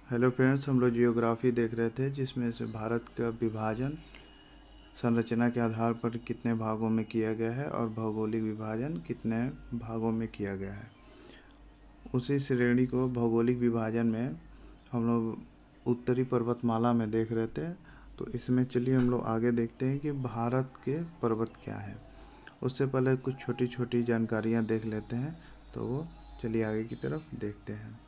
Hello friends, हम लोग geography देख रहे थे जिसमें से भारत का विभाजन संरचना के आधार पर कितने भागों में किया गया है और भौगोलिक विभाजन कितने भागों में किया गया है। उसी श्रेणी को भौगोलिक विभाजन में हम लोग उत्तरी पर्वतमाला में देख रहे थे। तो इसमें चलिए हम लोग आगे देखते हैं कि भारत के पर्वत क्या है। उससे पहले कुछ छोटी छोटी जानकारियाँ देख लेते हैं, तो वो चलिए आगे की तरफ देखते हैं।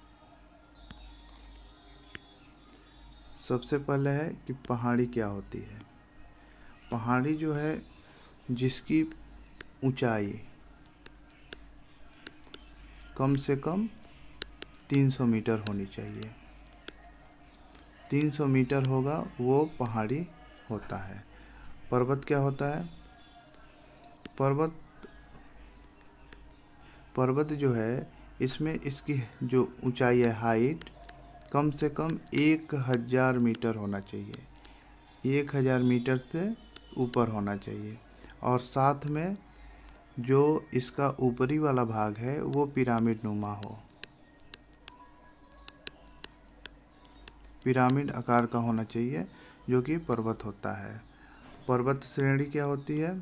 सबसे पहले है कि पहाड़ी क्या होती है। पहाड़ी जो है जिसकी ऊंचाई कम से कम 300 मीटर होनी चाहिए। 300 मीटर होगा वो पहाड़ी होता है। पर्वत क्या होता है? पर्वत पर्वत जो है इसमें इसकी जो ऊंचाई है, हाइट, कम से कम 1000 मीटर होना चाहिए। 1000 मीटर से ऊपर होना चाहिए। और साथ में जो इसका ऊपरी वाला भाग है वो पिरामिड नुमा हो, पिरामिड आकार का होना चाहिए, जो कि पर्वत होता है। पर्वत श्रेणी क्या होती है?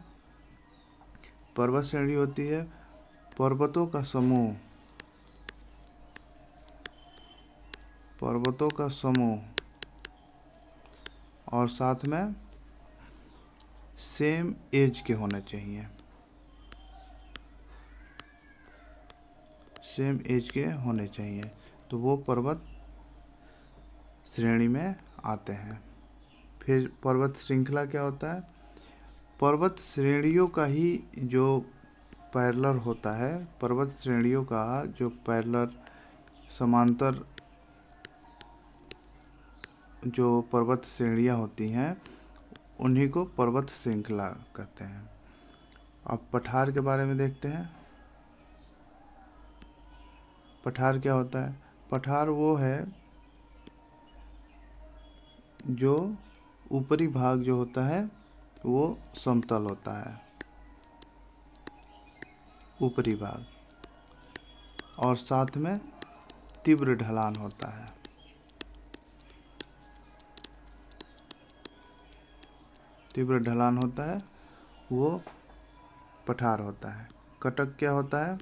पर्वत श्रेणी होती है पर्वतों का समूह, पर्वतों का समूह, और साथ में सेम एज के होने चाहिए, सेम एज के होने चाहिए, तो वो पर्वत श्रेणी में आते हैं। फिर पर्वत श्रृंखला क्या होता है? पर्वत श्रेणियों का ही जो पैरेलल होता है, पर्वत श्रेणियों का जो पैरेलल समांतर जो पर्वत श्रेणियाँ होती हैं उन्हीं को पर्वत श्रृंखला कहते हैं। अब पठार के बारे में देखते हैं। पठार क्या होता है? पठार वो है जो ऊपरी भाग जो होता है वो समतल होता है, ऊपरी भाग, और साथ में तीव्र ढलान होता है। तीव्र ढलान होता है वो पठार होता है। कटक क्या होता है?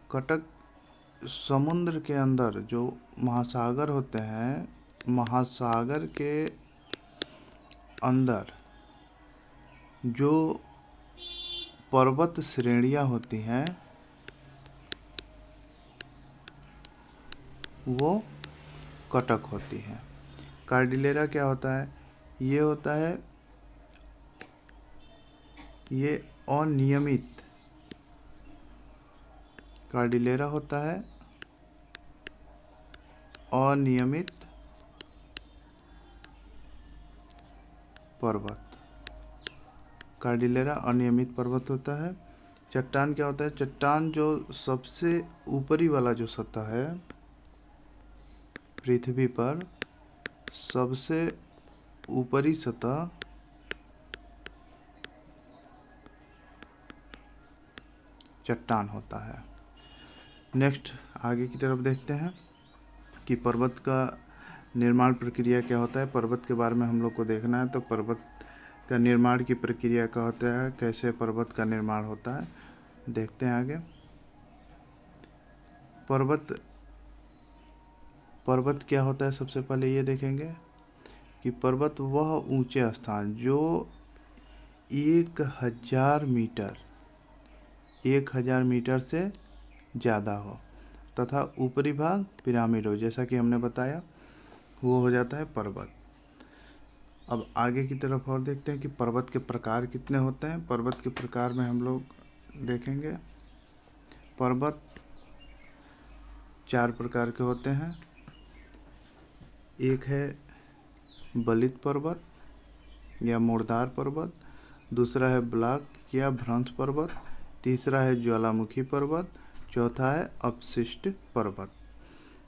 कटक समुद्र के अंदर जो महासागर होते हैं, महासागर के अंदर जो पर्वत श्रेणियाँ होती हैं वो कटक होती हैं। कार्डिलेरा क्या होता है? ये होता है, ये अनियमित कार्डिलेरा होता है, अनियमित पर्वत। कार्डिलेरा अनियमित पर्वत होता है। चट्टान क्या होता है? चट्टान जो सबसे ऊपरी वाला जो सतह है पृथ्वी पर, सबसे ऊपरी सतह चट्टान होता है। नेक्स्ट आगे की तरफ देखते हैं कि पर्वत का निर्माण प्रक्रिया क्या होता है। पर्वत के बारे में हम लोग को देखना है, तो पर्वत का निर्माण की प्रक्रिया क्या होता है, कैसे पर्वत का निर्माण होता है, देखते हैं आगे। पर्वत क्या होता है? सबसे पहले ये देखेंगे कि पर्वत वह ऊंचे स्थान जो 1000 मीटर से ज़्यादा हो तथा ऊपरी भाग पिरामिड हो, जैसा कि हमने बताया, वो हो जाता है पर्वत। अब आगे की तरफ और देखते हैं कि पर्वत के प्रकार कितने होते हैं। पर्वत के प्रकार में हम लोग देखेंगे पर्वत 4 प्रकार के होते हैं। एक है बलित पर्वत या मुर्दार पर्वत, दूसरा है ब्लॉक या भ्रंश पर्वत, तीसरा है ज्वालामुखी पर्वत, चौथा है अपशिष्ट पर्वत।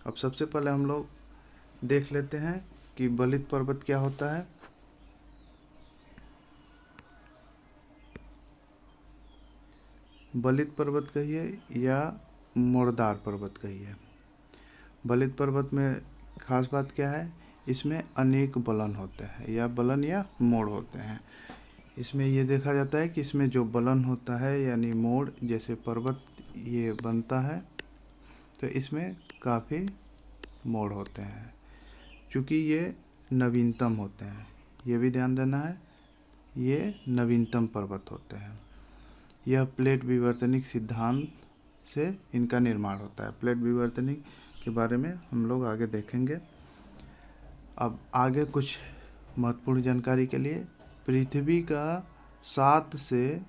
अब सबसे पहले हम लोग देख लेते हैं कि बलित पर्वत क्या होता है। बलित पर्वत कहिए या मुर्दार पर्वत कहिए। बलित पर्वत में खास बात क्या है, इसमें अनेक बलन होते हैं या बलन या मोड़ होते हैं। इसमें ये देखा जाता है कि इसमें जो बलन होता है यानी मोड़, जैसे पर्वत ये बनता है तो इसमें काफ़ी मोड़ होते हैं, क्योंकि ये नवीनतम होते हैं। ये भी ध्यान देना है, ये नवीनतम पर्वत होते हैं। यह प्लेट विवर्तनिक सिद्धांत से इनका निर्माण होता है। प्लेट विवर्तनिक के बारे में हम लोग आगे देखेंगे। अब आगे कुछ महत्वपूर्ण जानकारी के लिए, पृथ्वी का 7 से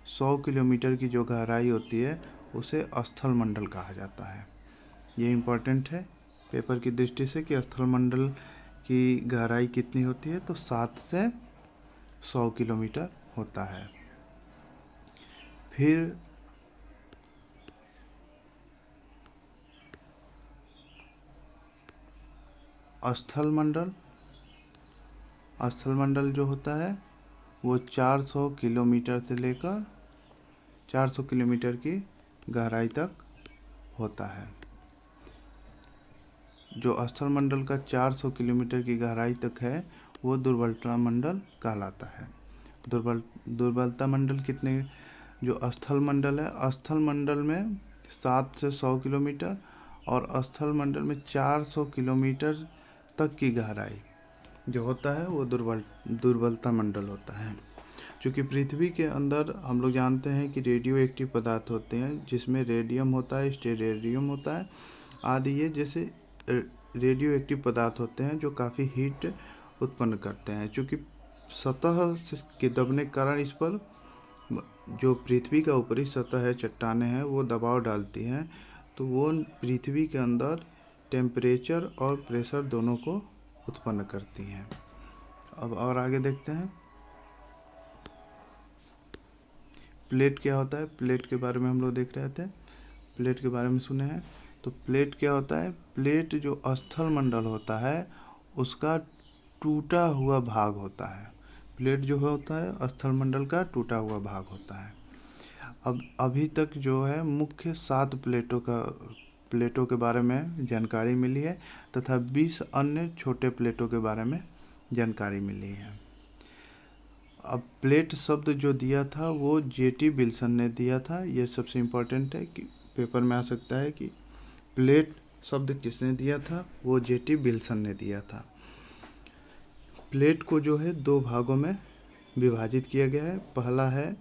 100 किलोमीटर की जो गहराई होती है उसे स्थल मंडल कहा जाता है। ये इम्पोर्टेंट है पेपर की दृष्टि से कि स्थल मंडल की गहराई कितनी होती है, तो 7 से 100 किलोमीटर होता है। फिर स्थल मंडल जो होता है वो 400 किलोमीटर से लेकर 400 किलोमीटर की गहराई तक होता है। जो स्थल मंडल का 400 किलोमीटर की गहराई तक है वो दुर्बलता मंडल कहलाता है। दुर्बलता मंडल कितने, जो स्थल मंडल है, स्थल मंडल में 7 से 100 किलोमीटर और स्थल मंडल में 400 किलोमीटर तक की गहराई जो होता है वो दुर्बलता मंडल होता है। क्योंकि पृथ्वी के अंदर हम लोग जानते हैं कि रेडियो एक्टिव पदार्थ होते हैं, जिसमें रेडियम होता है, स्टेरियम होता है आदि। ये जैसे रेडियो एक्टिव पदार्थ होते हैं जो काफ़ी हीट उत्पन्न करते हैं। क्योंकि सतह के दबने के कारण इस पर जो पृथ्वी का ऊपरी सतह है, चट्टानें हैं, वो दबाव डालती हैं, तो वो पृथ्वी के अंदर टेम्परेचर और प्रेशर दोनों को उत्पन्न करती हैं। अब और आगे देखते हैं प्लेट क्या होता है। प्लेट के बारे में हम लोग देख रहे थे, प्लेट के बारे में सुने हैं। तो प्लेट क्या होता है, प्लेट जो स्थल मंडल होता है उसका टूटा हुआ भाग होता है। प्लेट जो होता है स्थल मंडल का टूटा हुआ भाग होता है। अब अभी तक जो है मुख्य 7 प्लेटों के बारे में जानकारी मिली है तथा 20 अन्य छोटे प्लेटों के बारे में जानकारी मिली है। अब प्लेट शब्द जो दिया था वो J.T. विल्सन ने दिया था। ये सबसे इम्पोर्टेंट है कि पेपर में आ सकता है कि प्लेट शब्द किसने दिया था, वो J.T. विल्सन ने दिया था। प्लेट को जो है 2 भागों में विभाजित किया गया है। पहला है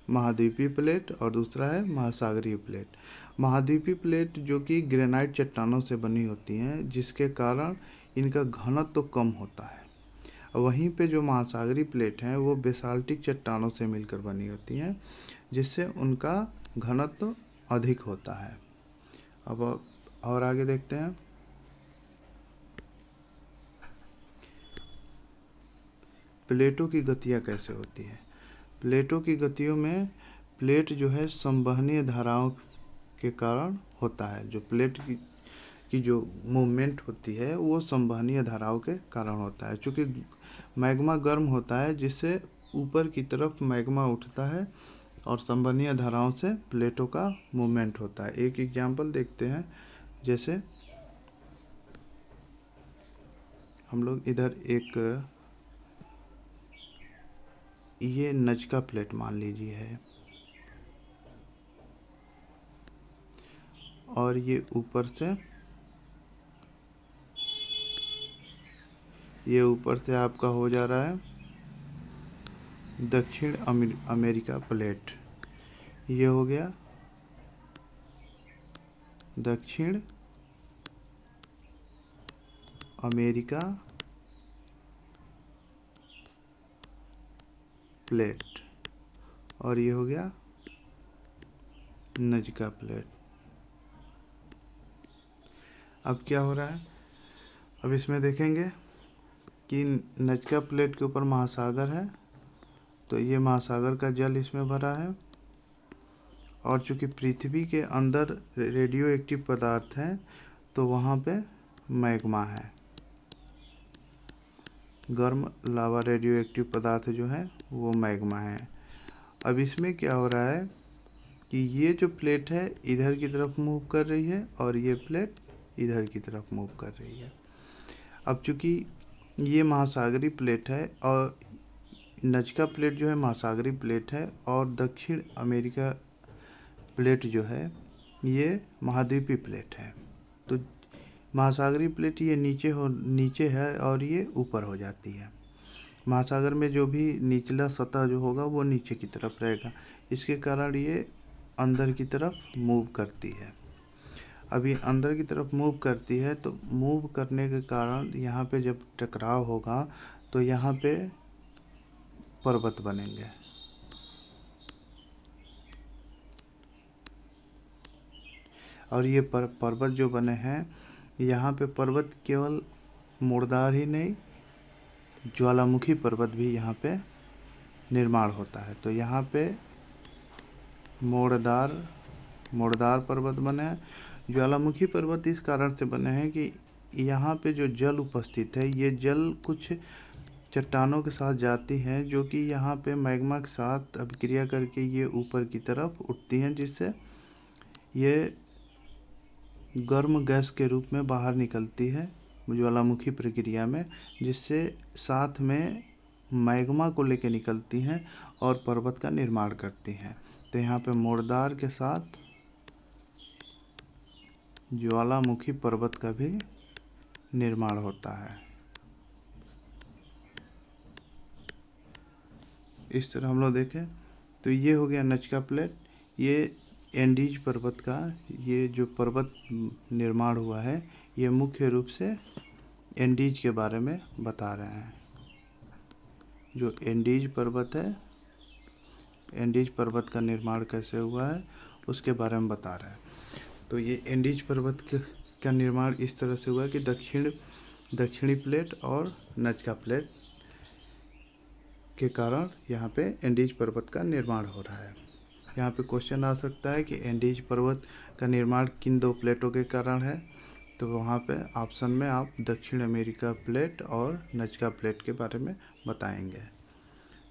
महाद्वीपीय प्लेट और दूसरा है महासागरीय प्लेट। महाद्वीपीय प्लेट जो कि ग्रेनाइट चट्टानों से बनी होती हैं, जिसके कारण इनका घनत्व तो कम होता है। वहीं पे जो महासागरीय प्लेट हैं वो बेसाल्टिक चट्टानों से मिलकर बनी होती हैं, जिससे उनका घनत्व अधिक होता है। अब और आगे देखते हैं प्लेटों की गतियाँ कैसे होती है। प्लेटों की गतियों में प्लेट जो है संवहनीय धाराओं के कारण होता है। जो प्लेट की जो मूवमेंट होती है वो संवहनीय धाराओं के कारण होता है। चूँकि मैग्मा गर्म होता है, जिससे ऊपर की तरफ मैग्मा उठता है और संवहनीय धाराओं से प्लेटों का मूवमेंट होता है। एक एग्जाम्पल देखते हैं, जैसे हम लोग इधर एक ये नजका प्लेट मान लीजिए है और ये ऊपर से आपका हो जा रहा है दक्षिण अमेरिका प्लेट। ये हो गया दक्षिण अमेरिका प्लेट और ये हो गया नजका प्लेट। अब क्या हो रहा है, अब इसमें देखेंगे कि नजका प्लेट के ऊपर महासागर है, तो ये महासागर का जल इसमें भरा है। और चूँकि पृथ्वी के अंदर रेडियो एक्टिव पदार्थ हैं, तो वहाँ पे मैग्मा है, गर्म लावा रेडियो एक्टिव पदार्थ जो है वो मैग्मा है। अब इसमें क्या हो रहा है कि ये जो प्लेट है इधर की तरफ मूव कर रही है और ये प्लेट इधर की तरफ मूव कर रही है। अब चूँकि ये महासागरीय प्लेट है और नजका प्लेट जो है महासागरीय प्लेट है और दक्षिण अमेरिका प्लेट जो है ये महाद्वीपीय प्लेट है, तो महासागरीय प्लेट ये नीचे है और ये ऊपर हो जाती है। महासागर में जो भी निचला सतह जो होगा वो नीचे की तरफ रहेगा, इसके कारण ये अंदर की तरफ मूव करती है। अब ये अंदर की तरफ मूव करती है तो मूव करने के कारण यहाँ पे जब टकराव होगा तो यहाँ पे पर्वत बनेंगे। और ये पर्वत जो बने हैं, यहाँ पे पर्वत केवल मुर्दार ही नहीं, ज्वालामुखी पर्वत भी यहाँ पे निर्माण होता है। तो यहाँ पे मुर्दार पर्वत बने हैं। ज्वालामुखी पर्वत इस कारण से बने हैं कि यहाँ पे जो जल उपस्थित है, ये जल कुछ चट्टानों के साथ जाती हैं जो कि यहाँ पे मैग्मा के साथ अभिक्रिया करके ये ऊपर की तरफ उठती हैं, जिससे ये गर्म गैस के रूप में बाहर निकलती है ज्वालामुखी प्रक्रिया में, जिससे साथ में मैग्मा को लेके निकलती हैं और पर्वत का निर्माण करती हैं। तो यहाँ पे मुर्दार के साथ ज्वालामुखी पर्वत का भी निर्माण होता है। इस तरह हम लोग देखें तो ये हो गया नजका प्लेट। ये एंडीज पर्वत का ये जो पर्वत निर्माण हुआ है, ये मुख्य रूप से एंडीज के बारे में बता रहे हैं। जो एंडीज पर्वत है, एंडीज पर्वत का निर्माण कैसे हुआ है उसके बारे में बता रहे हैं। तो ये एंडीज पर्वत का निर्माण इस तरह से हुआ कि दक्षिणी प्लेट और नजका प्लेट के कारण यहाँ पे एंडीज पर्वत का निर्माण हो रहा है। यहाँ पे क्वेश्चन आ सकता है कि एंडीज पर्वत का निर्माण किन दो प्लेटों के कारण है, तो वहाँ पे ऑप्शन में आप दक्षिण अमेरिका प्लेट और नजका प्लेट के बारे में बताएंगे।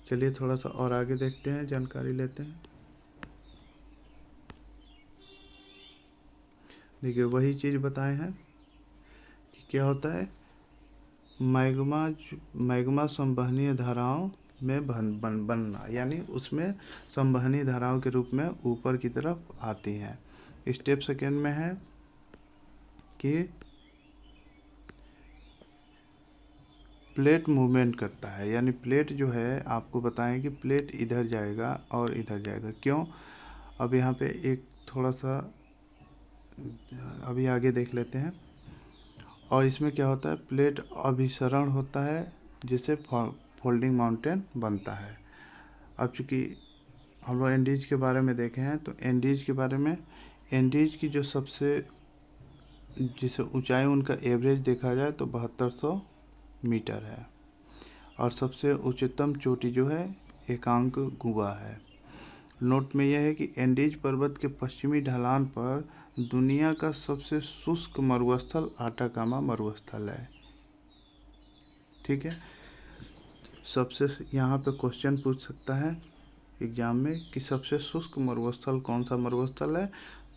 चलिए थोड़ा सा और आगे देखते हैं, जानकारी लेते हैं। देखिए वही चीज़ बताए हैं कि क्या होता है, मैग्मा संवहनीय धाराओं में बनना, यानी उसमें संवहनीय धाराओं के रूप में ऊपर की तरफ आती हैं। स्टेप सेकेंड में है कि प्लेट मूवमेंट करता है, यानी प्लेट जो है आपको बताएं कि प्लेट इधर जाएगा और इधर जाएगा। क्यों? अब यहाँ पे एक थोड़ा सा अभी आगे देख लेते हैं। और इसमें क्या होता है, प्लेट अभिसरण होता है जिससे फोल्डिंग माउंटेन बनता है। अब चूँकि हम लोग एंडीज के बारे में देखे हैं, तो एंडीज के बारे में, एंडीज की जो सबसे जिसे ऊंचाई उनका एवरेज देखा जाए तो 7200 मीटर है और सबसे उच्चतम चोटी जो है एकांक गुआ है। नोट में यह है कि एंडीज पर्वत के पश्चिमी ढलान पर दुनिया का सबसे शुष्क मरुस्थल आटाकामा मरुस्थल है। ठीक है, सबसे यहाँ पे क्वेश्चन पूछ सकता है एग्जाम में कि सबसे शुष्क मरुस्थल कौन सा मरुस्थल है,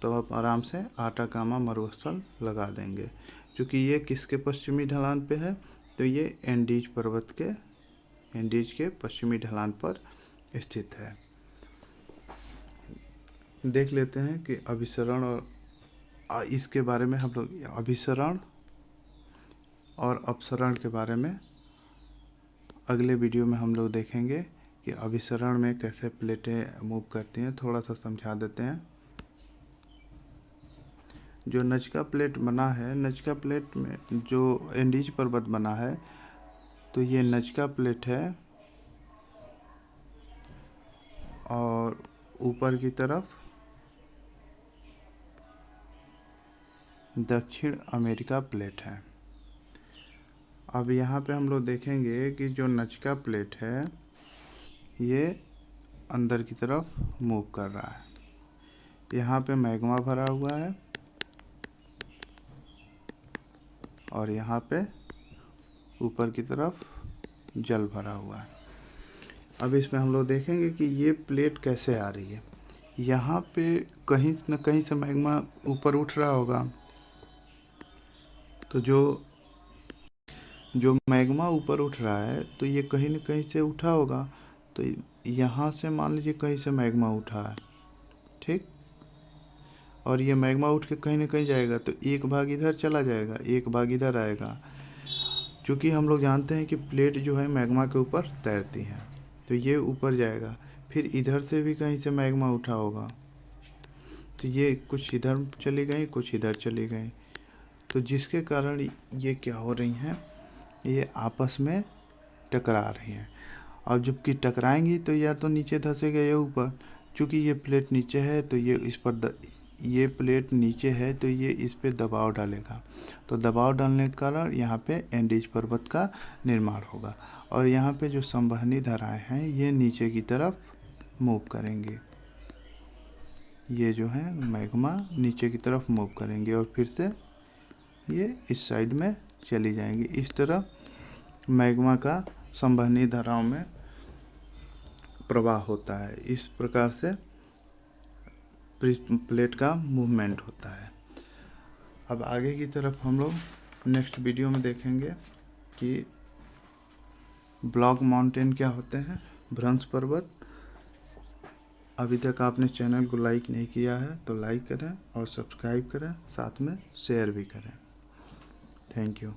तो आप आराम से आटाकामा मरुस्थल लगा देंगे। क्योंकि ये किसके पश्चिमी ढलान पे है, तो ये एंडीज पर्वत के, एंडीज के पश्चिमी ढलान पर स्थित है। देख लेते हैं कि अभिसरण और इसके बारे में हम लोग अभिसरण और अपसरण के बारे में अगले वीडियो में हम लोग देखेंगे कि अभिसरण में कैसे प्लेटें मूव करती हैं। थोड़ा सा समझा देते हैं। जो नजका प्लेट बना है, नजका प्लेट में जो एंडीज पर्वत बना है, तो ये नजका प्लेट है और ऊपर की तरफ दक्षिण अमेरिका प्लेट है। अब यहाँ पे हम लोग देखेंगे कि जो नजका प्लेट है ये अंदर की तरफ मूव कर रहा है। यहाँ पे मैग्मा भरा हुआ है और यहाँ पे ऊपर की तरफ जल भरा हुआ है। अब इसमें हम लोग देखेंगे कि ये प्लेट कैसे आ रही है। यहाँ पे कहीं न कहीं से मैग्मा ऊपर उठ रहा होगा तो जो मैग्मा ऊपर उठ रहा है तो ये कहीं न कहीं से उठा होगा। तो यहाँ से मान लीजिए कहीं से मैग्मा उठा है, ठीक। और ये मैग्मा उठ के कहीं न कहीं जाएगा तो एक भाग इधर चला जाएगा, एक भाग इधर आएगा। क्योंकि हम लोग जानते हैं कि प्लेट जो है मैग्मा के ऊपर तैरती है, तो ये ऊपर जाएगा। फिर इधर से भी कहीं से मैग्मा उठा होगा, तो ये कुछ इधर चली गई, कुछ इधर चली गई। तो जिसके कारण ये क्या हो रही हैं, ये आपस में टकरा रही हैं। और जबकि टकराएंगी तो या तो नीचे धंसेगा या ऊपर। क्योंकि ये प्लेट नीचे है तो ये इस पर ये प्लेट नीचे है तो ये इस पे दबाव डालेगा। तो दबाव डालने के कारण यहाँ पे एंडीज पर्वत का निर्माण होगा। और यहाँ पे जो संवहनी धाराएं हैं ये नीचे की तरफ मूव करेंगे। ये जो है मैग्मा नीचे की तरफ मूव करेंगे और फिर से ये इस साइड में चली जाएंगी। इस तरह मैग्मा का संवहनी धाराओं में प्रवाह होता है। इस प्रकार से प्लेट का मूवमेंट होता है। अब आगे की तरफ हम लोग नेक्स्ट वीडियो में देखेंगे कि ब्लॉक माउंटेन क्या होते हैं, भ्रंश पर्वत। अभी तक आपने चैनल को लाइक नहीं किया है तो लाइक करें और सब्सक्राइब करें, साथ में शेयर भी करें। Thank you.